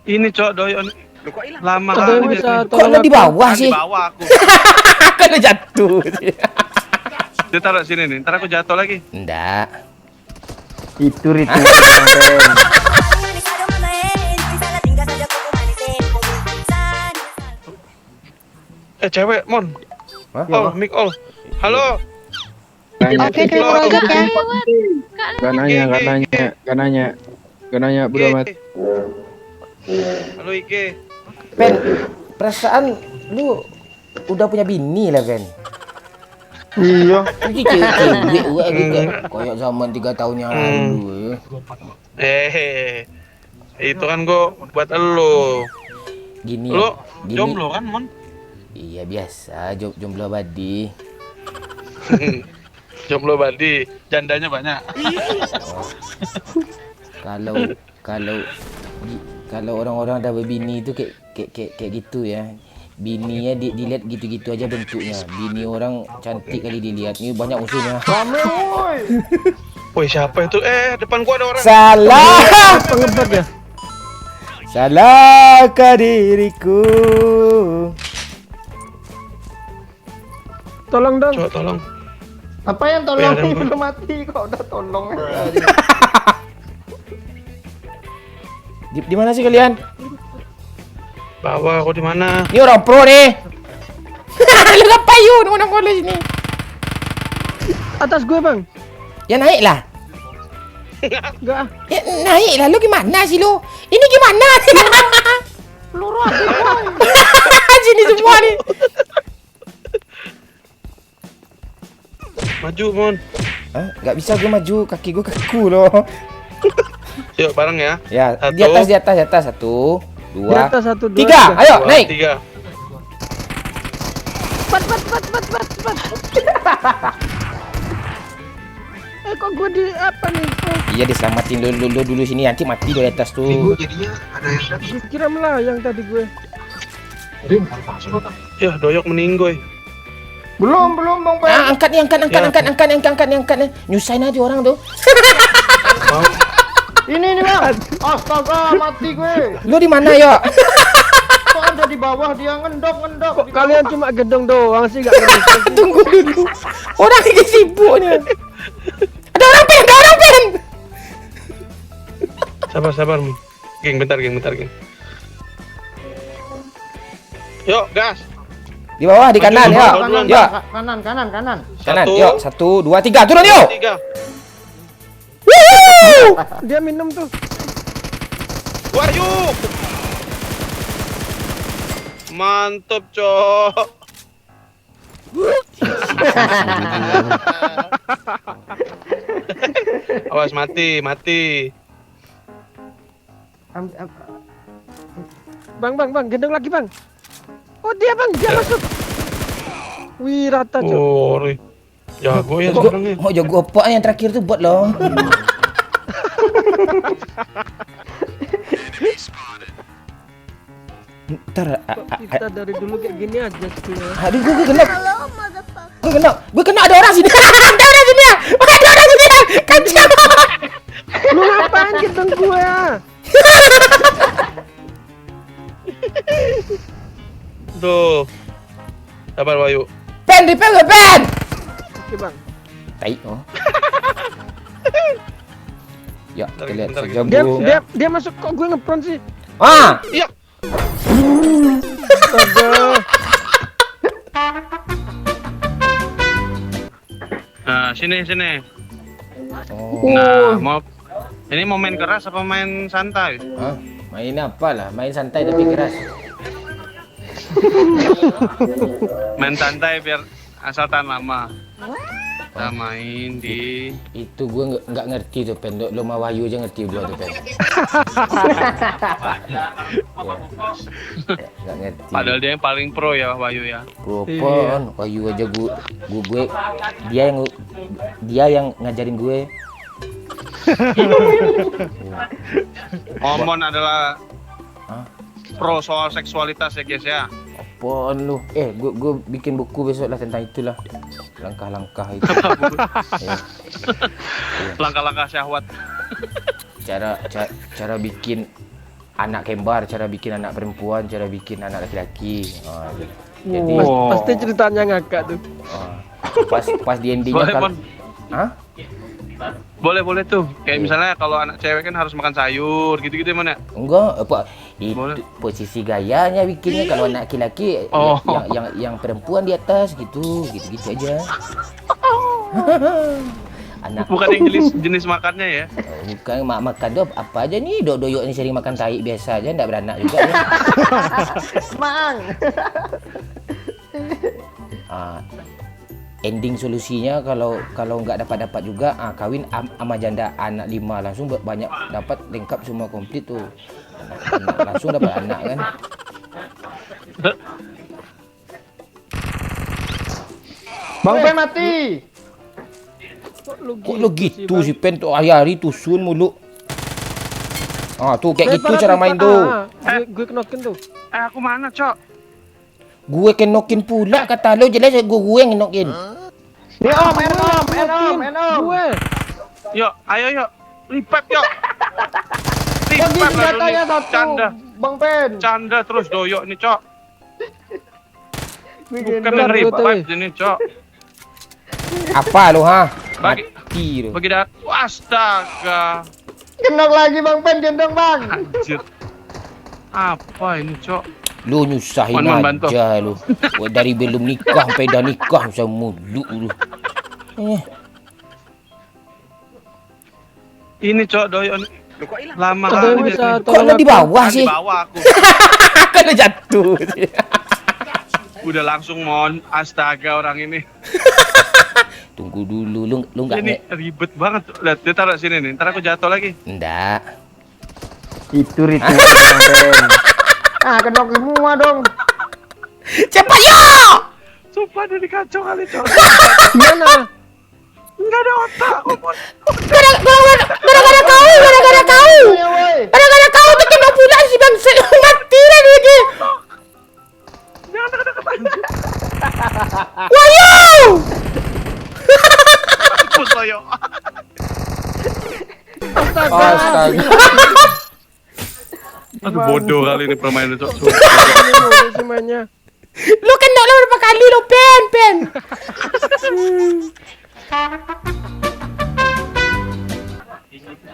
Ini cok doyon. Lu kok hilang? Lama Doyon kali bisa dia. tolong Kok lo di aku. bawah Kan di sih? bawah aku. Kan lo jatuh. Dia taruh sini nih. Ntar aku jatuh lagi. Nggak. Itu ritual kemarin. Cewek, Mon. Hah? Oh, mic all. Halo. Oke, terima kasih ya. Gak nanya, bodo amat. Halo Ike. Pen, perasaan lu udah punya bini lah, Pen. Iya. Ini cewek gue gitu. Kayak zaman 3 tahun yang lalu. Itu kan gua buat elu. Gini. Lu Gini. jomblo kan, Mon? Iya biasa, jomblo abadi. Jomblo badi, jandanya banyak. Kalau orang-orang udah berbini itu kayak gitu ya. Bininya dilihat gitu-gitu aja bentuknya. Bini orang cantik kali dilihat. Ini banyak musuhnya. Rame woi. Woi, siapa itu? Depan gua ada orang. Salah. Pengebat ya. Salahkah diriku? Tolong dong. Coba tolong. Apa yang tolong? Ya, ada yang Belum mati kok udah tolong. Di mana sih kalian? Bawa aku di mana? Ini orang pro nih. Lu ngapain yun? Nongol di sini. Atas gue, Bang. Ya naik lah. Enggak. Ya naik lah. Lu gimana sih lu? Ini gimana? Peluru aja. Sini semua nih. Maju, Mon. Hah? Gak bisa gue maju. Kaki gue kaku loh. Yuk, bareng ya. Ya, Satu. di atas. 1, 2, Di atas 1, 2, 3. Ayo, Dua, naik. 3. Cepat. Kok gue di apa nih? Iya, diselamatin dulu sini. Nanti mati di atas tuh. Gue kira melayang tadi gue. Ya, doyok meninggoy. Belum Bang Pen. Angkat nih. Nyusahin aja orang tuh. Mau Ini Bang. Astaga, mati gue. Lu di mana, yo? Kok ada di bawah dia ngendok. Kok kalian cuma gedong doang sih, gak ngerti. Tunggu dulu. Orang ini sibuknya. Ada orang pen. sabar, Mon. Geng, bentar, geng. Yuk, gas. Di bawah, di kanan, Maju, yo. duluan, Yo. Kanan. Kanan, Satu. yuk. 1, 2, 3. Turun, yuk. 3. Dia minum tuh. Wahyu. Mantep, Cok. Awas mati. Bang, gendong lagi, Bang. Oh, dia masuk. Wih, rata, Cok. Oh, jago ya orangnya. Oh, jago apa yang terakhir tuh buat lo. Ntar, Kita dari dulu kayak gini aja sih. aduh, gue kena ada orang sini. Ada orang sini ya. Kacau. Lu ngapain gendong gue ya? Tuh. Sabar, Wahyu. Pen, repel gue, Pen. Oke, Bang. Tai, oh. Ya, kita lihat Bentar, saja, Dia, Bu. dia masuk, kok gue ngepron sih? Ah, Iya. Aduh. Nah, sini. oh. Nah, ini mau main keras apa main santai? Hah? Main apa lah? Main santai tapi keras. Main santai biar asal tahan lama. Kita main di Itu gue nggak ngerti tuh, Pen. Lo mau Wahyu aja ngerti dua tuh, Pen. Nggak ngerti. padahal dia yang paling pro ya, Wahyu ya. Propon, Wahyu aja gue dia yang ngajarin gue. Omon adalah Hah? pro soal seksualitas ya, guys ya. Apaan lu? Gue bikin buku besok lah tentang itulah. Langkah-langkah itu. Ya. Langkah-langkah syahwat. Cara bikin anak kembar, cara bikin anak perempuan, cara bikin anak laki-laki. Jadi Pasti ceritanya ngakak tuh. pas di endingnya Boleh, Mon. Hah? Boleh tuh. Kayak misalnya kalau anak cewek kan harus makan sayur gitu-gitu mana? Enggak, apa Boleh. itu posisi gayanya bikinnya. Kalau anak laki-laki yang perempuan di atas gitu aja. Anak Bukan yang jenis makannya ya. bukan makan tuh apa aja nih, doyok ini sering makan tai biasa aja, enggak beranak juga ya. Mang. Ending solusinya kalau nggak dapat juga kawin sama janda anak 5 langsung banyak dapat lengkap semua komplit tuh. Langsung dapat anak kan. Bang Pen mati. Kok lo gitu sih Pen tuh hari-hari tusun mulu. Tuh kayak gitu cara main tuh. Gue kenokin tuh. Aku mana, Cok? Gue kenokin pula kata lo, jelas gue yang kenokin. Nih om. Gue. Yuk, ayo yuk. Lipat yuk. Bagi Lipat lah senjatanya dulu. satu. Canda. Bang Pen. Canda terus doyok nih, Cok. Bukan Gendong yang gue tuh. lipat ini, Cok. Apa lo Bagi- Mati lo. Bagi dah. Astaga. Gendong lagi Bang Pen, gendong Bang. Anjir. Apa ini, Cok? Lu nyusahin Mon, bantu. aja lu. Dari belum nikah sampai dah nikah usah mulu lu. Ini, Cok, doyok nih. Lama Ada kali yang dia bisa nih. Kok tolong lu di aku? bawah Di sih? bawah aku. Kan lu jatuh. Udah langsung mon. Astaga orang ini. Tunggu dulu, lu enggak Ini ribet banget. Lihat, dia taruh sini nih. Ntar aku jatuh lagi. Enggak. Itu ritual Bang Pen. Gendong semua dong. Cepat yuk! Sumpah dia dikacau kali, Cok. Gimana? Enggak ada otak, Mon. Gara-gara kau. Ayo woi. Gara-gara kau tuh kena pula si bangsa mati lah dia lagi. Jangan deket-deket anjir. Wahyu! Mampus lo, yuk. Astaga. Aduh, bodoh kali ini permainan, Cok. Ini mulu sih mainnya. Lu kena lo berapa kali lo pen.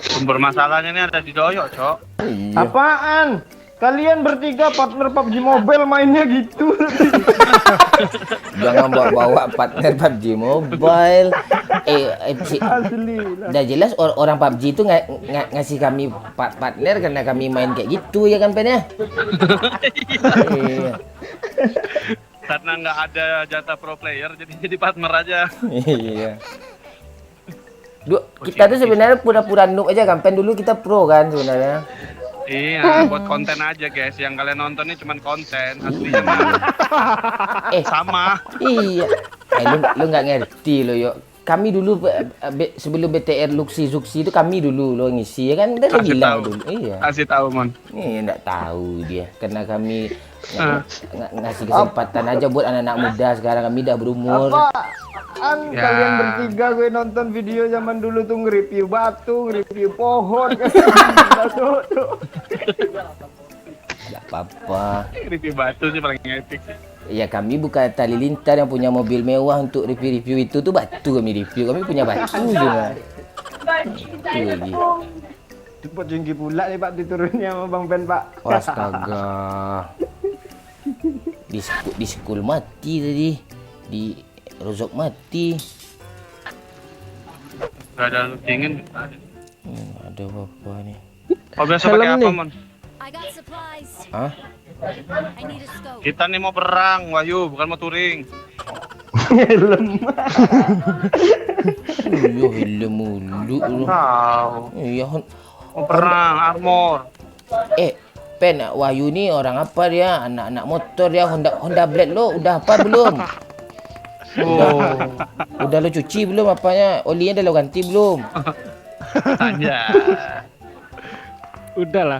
Sumber masalahnya ini ada di doyok, Cok. Apaan? Kalian bertiga partner PUBG Mobile mainnya gitu. Jangan bawa partner PUBG Mobile. Asli. Udah jelas orang PUBG itu ngasih kami partner karena kami main kayak gitu ya kan Pen ya? Iya. Karena nggak ada jatah pro player, jadi partner aja. Iya. Kita tuh sebenarnya pura-pura noob aja kan Pen, dulu kita pro kan sebenarnya. Iya, buat konten aja guys. Yang kalian nonton ini cuma konten, aslinya mah sama. Iya. Lu nggak ngerti lo yuk. Kami dulu sebelum BTR Luxi Zuxi itu kami dulu lo ngisi ya kan, udah Kasih bilang tahu. dulu. Iya. Kasih tahu, Mon. Iya nggak tahu dia karena kami ngasih kesempatan aja buat anak-anak muda sekarang, kami udah berumur. Apaan Ya. kalian bertiga gue nonton video zaman dulu tuh nge-review batu, nge-review pohon. Nggak apa-apa. Review batu sih paling epic sih. Ya kami bukan Tali Lintar yang punya mobil mewah untuk review-review itu tuh batu kami review. Kami punya batu juga. Itu lagi. Cepat jengki pula nih Pak diturunnya sama Bang Pen Pak. Astaga. Di school mati tadi. Di Rozok mati. Gak ada dingin. Ada apa nih? Oh, biasa Helm pakai apa, nih. Mon? I got supplies. Hah? I need a scope. Kita nih mau perang, Wahyu, bukan mau touring. Helm. Iya helm mulu lu. Tahu. Iya. Mau perang, armor. Pen, Wahyu nih orang apa dia? Anak-anak motor dia, Honda Blade lo udah apa belum? Oh, Udah lo cuci belum apanya? Olinya udah lo ganti belum? tanya. Udahlah.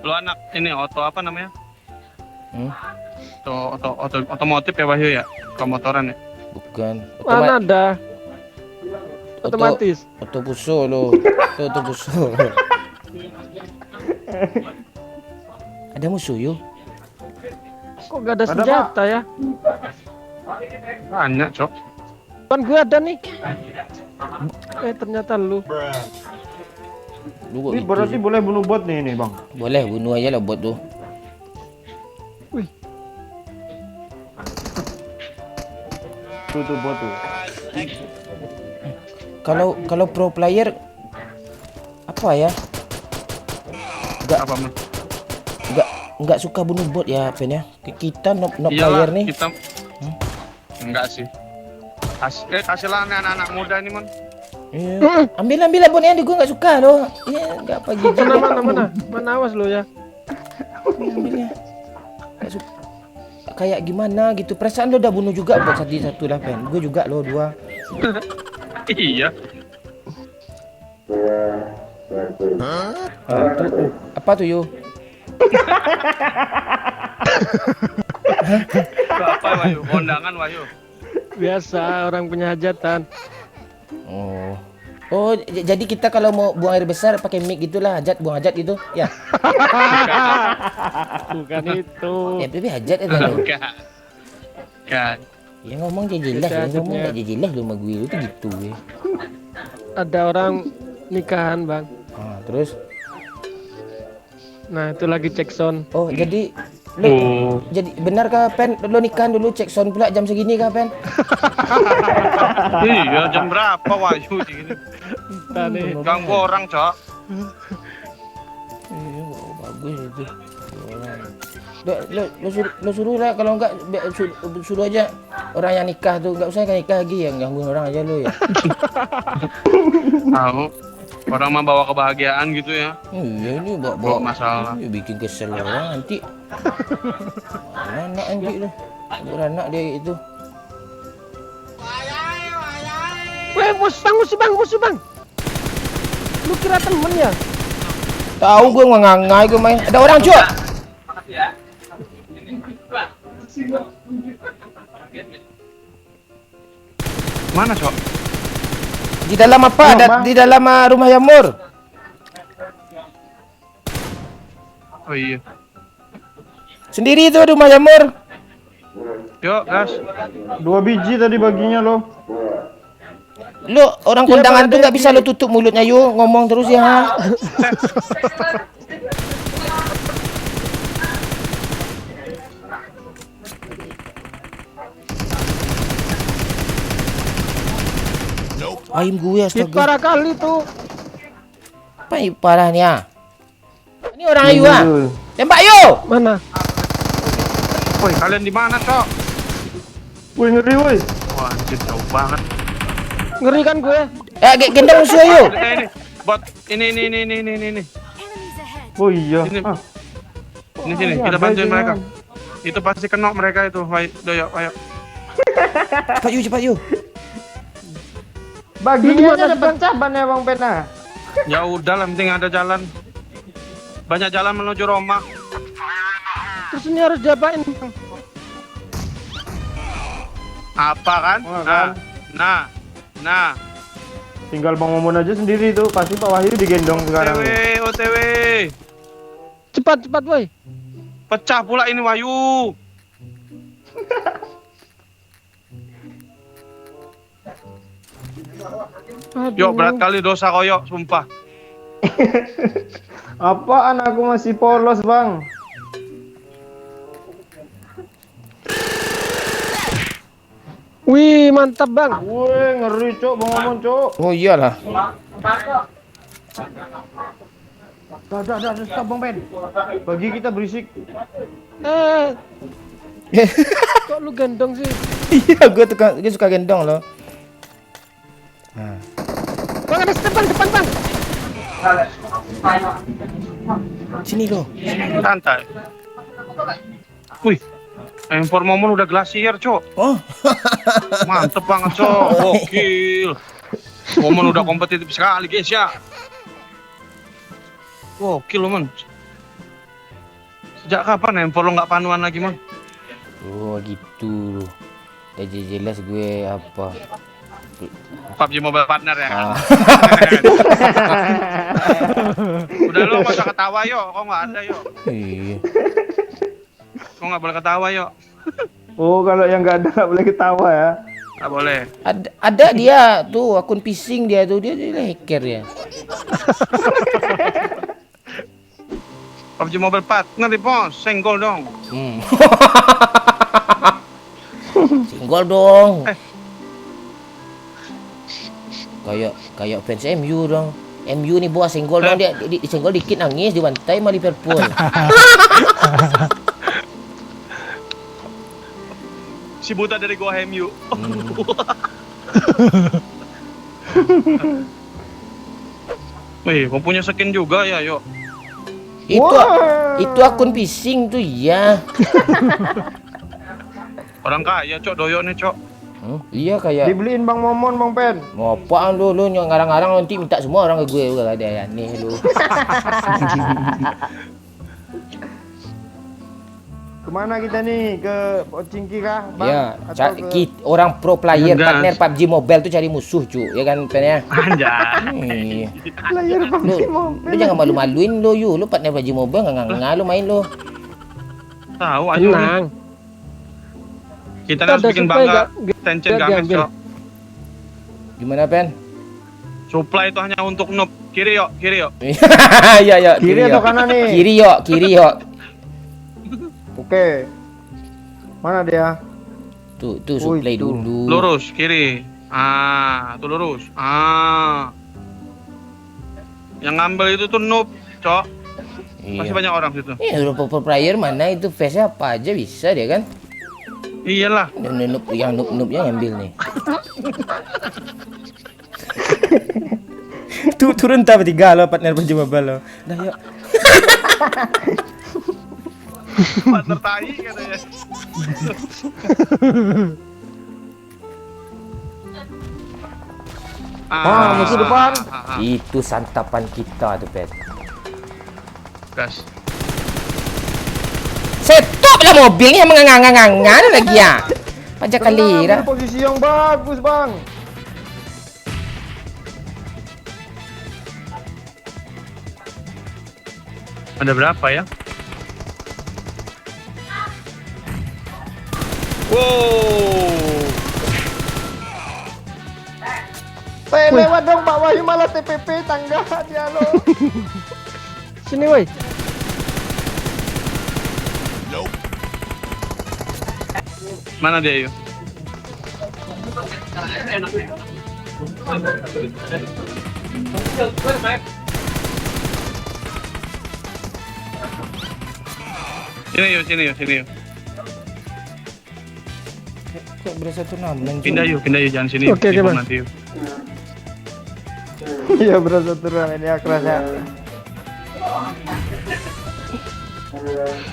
Lu anak ini apa namanya? Hmm? Otomotif ya, Wahyu ya? Kemotoran ya? Bukan. Mana ada? Otomatis. Oto puso lo. Oto puso. Ada musuh yuk. Kok gak ada Ada, senjata ya? Banyak, Cok. Kan gue ada nih. Ternyata lu. Lu kok Ini gitu berarti sih? boleh bunuh bot nih ini bang. Boleh bunuh aja lah bot tuh. Wih, Tuh bot tuh. Kalau pro player apa ya? Apa, Man? Nggak suka bunuh bot ya Pen ya. Kita no Iyalah, player nih. kita... Enggak sih. Kasihlah anak-anak muda ini, Man. Iya. Ambil botnya gue nggak suka loh. Iya nggak apa gitu. mana awas lo ya. Ambilnya. Nggak suka. Kayak gimana gitu. Perasaan lo udah bunuh juga bot satu lah Pen. Gue juga lo 2. Iya. Apa tuh yuk? Apa, Wahyu? Kondangan, Wahyu. Biasa orang punya hajatan. Oh, jadi kita kalau mau buang air besar pakai mic gitulah, buang hajat gitu, ya? Bukan itu. Ya, tapi hajat itu loh. Kan. Ya ngomong aja jelas, ya ngomong aja jelas lu sama gue itu gitu ya. Ada orang nikahan bang. Terus? Nah itu lagi cek sound. Oh, jadi lu jadi benar kah Pen? Lu nikahan dulu cek sound pula jam segini kah Pen? Iya, jam berapa, Wahyu? Gini. Entah nih. Ganggu orang, Cok. Iya, bagus itu. Lo suruh lah, kalau enggak suruh aja orang yang nikah tuh, enggak usah nikah lagi yang gangguin orang aja lo ya. Tahu. Orang mah bawa kebahagiaan gitu ya. Iya ini Bawa masalah. Ini bikin kesel orang nanti. Anak nanti lo, beranak dia itu. Weh musuh bang. Lu kira temen ya? Tahu gue ngangai gue main. Ada orang cuy. Mana, Cok? Di dalam apa? Di dalam rumah Yamur. Oh iya. Sendiri itu rumah Yamur. Yuk, gas. 2 biji tadi baginya loh. Lu orang kondangan tuh nggak bisa lu tutup mulutnya yuk, ngomong terus ya. Aim gue Hit astaga. parah kali tuh. Apa ini parahnya? Ini orang ayu ah. Tembak yuk. Mana? Woi, kalian di mana, Cok? Wih ngeri woi. Wah, anjir, jauh banget. Ngeri kan gue? Gendong musuh yuk. Ini, bot. Ini. Enemies ahead. Oh iya. Ini. Ah, Ini sini, kita bantuin mereka. Itu pasti kena mereka itu. Ayo. Cepat yuk. baginya aja pecah ban ya Bang Pena. Ya udah lah, penting ada jalan. Banyak jalan menuju Roma. Terus ini harus diapain? Apa kan? Wah, Nah. Tinggal Bang Momon aja sendiri tuh. Pasti Pak Wahyu digendong sekarang. OTW. Cepat woi. Pecah pula ini, Wahyu. Yuk, berat kali dosa koyok, sumpah. Apaan aku masih polos Bang? Wih mantap bang. Wih ngeri cok Bang Momon cok. Oh iyalah. Dah stop Bang Pen. Bagi kita berisik. Kok lu gendong sih? Iya, gue suka gendong loh. Nah. Bang ada step bang, depan bang. Sini loh. Santai. Wih, impor Momon udah glasier, Cok. Oh. Mantep banget, Cok. Gokil. Momon udah kompetitif sekali, guys ya. Gokil, Man. Sejak kapan impor lo nggak panuan lagi, Man? Oh gitu. Udah jelas gue apa. PUBG Mobile Partner ya kan? Udah lo nggak usah ketawa yuk, kok nggak ada yuk. Iya. Kok nggak boleh ketawa yuk. Oh, kalau yang nggak ada nggak boleh ketawa ya. Nggak boleh. Ada dia tuh akun phishing dia tuh dia hacker ya. PUBG Mobile Pat, ngerti pos, senggol dong. Singgol dong. Kayak fans MU dong. MU nih bos senggol dong dia senggol dikit nangis dibantai sama Liverpool. Si buta dari gua MU. Wih, kau punya skin juga ya, yuk. Itu akun phishing tuh ya. Orang kaya, cok, doyok nih, cok. Iya kayak Dibeliin Bang Momon, Bang Pen. mau apaan lu ngarang-ngarang nanti minta semua orang ke gue udah ada ya nih lu. Kemana kita nih? Ke Pocingki kah, Bang? Ya, Atau ke... orang pro player Ngegas. partner PUBG Mobile tuh cari musuh cu, ya kan Pen ya. Anjay. Iya. player PUBG Lu Mobile? jangan malu-maluin lu lu partner PUBG Mobile nggak lu main lu. Tahu aja. nih. Tenang. Kita Kita harus ada bikin supply bangga. nggak? Tencent Nggak Games, diambil. cok. Gimana Pen? Supply itu hanya untuk noob. Kiri yuk, kiri yuk. Iya ya. Kiri atau kanan nih? Kiri yuk. Oke. Mana dia? Tuh Oh, supply itu. dulu. Lurus, kiri. Tuh lurus. Yang ngambil itu tuh noob, cok. Masih Iya. banyak orang situ. Iya, pro player mana itu face apa aja bisa dia kan? Iyalah. Noob-noobnya ngambil nih. Turun tak bertiga lo partner PUBG Mobile lo. Dah yuk. Partner tai katanya. Musuh depan. Itu santapan kita tuh Pet. Gas. Stop lah mobilnya mengangan-angan lagi ya. Pajak kali Ambil posisi yang bagus, Bang. Ada berapa ya? Wow. Lewat dong Pak Wahyu malah TPP tangga dia lo. Sini woi. Mana dia yuk? Sini yuk. Kok berasa turnamen? Pindah yuk, jangan sini. Oke, Sibuk Bang. nanti yuk. Iya berasa turun ini kerasnya.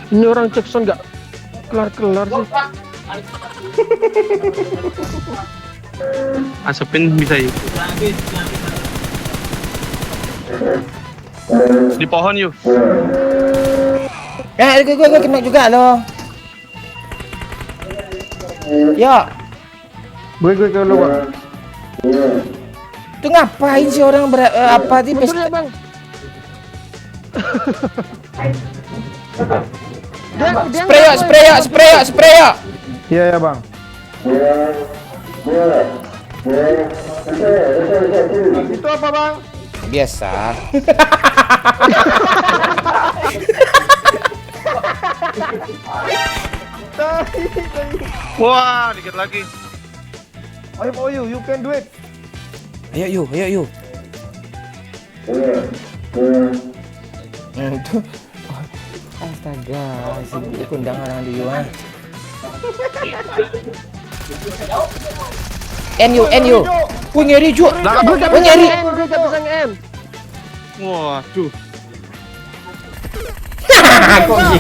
Ini orang Jackson nggak kelar-kelar sih. Asepin bisa yuk. Di pohon yuk. Gue kena juga loh. Ya, Gue ke lu, Bang. itu ngapain sih orang apa sih Mundur ya bang. Dia spray ya. Iya ya, Bang. Itu apa, Bang? Biasa. Wah, dikit lagi. Ayo Pak Wahyu, you can do it. Ayo yuk. Tuh. Astaga, si kundang orang dulu ah. NU. Wih ngeri Ju. Wih ngeri. Gue gak bisa nge-M. Waduh. Kok gitu?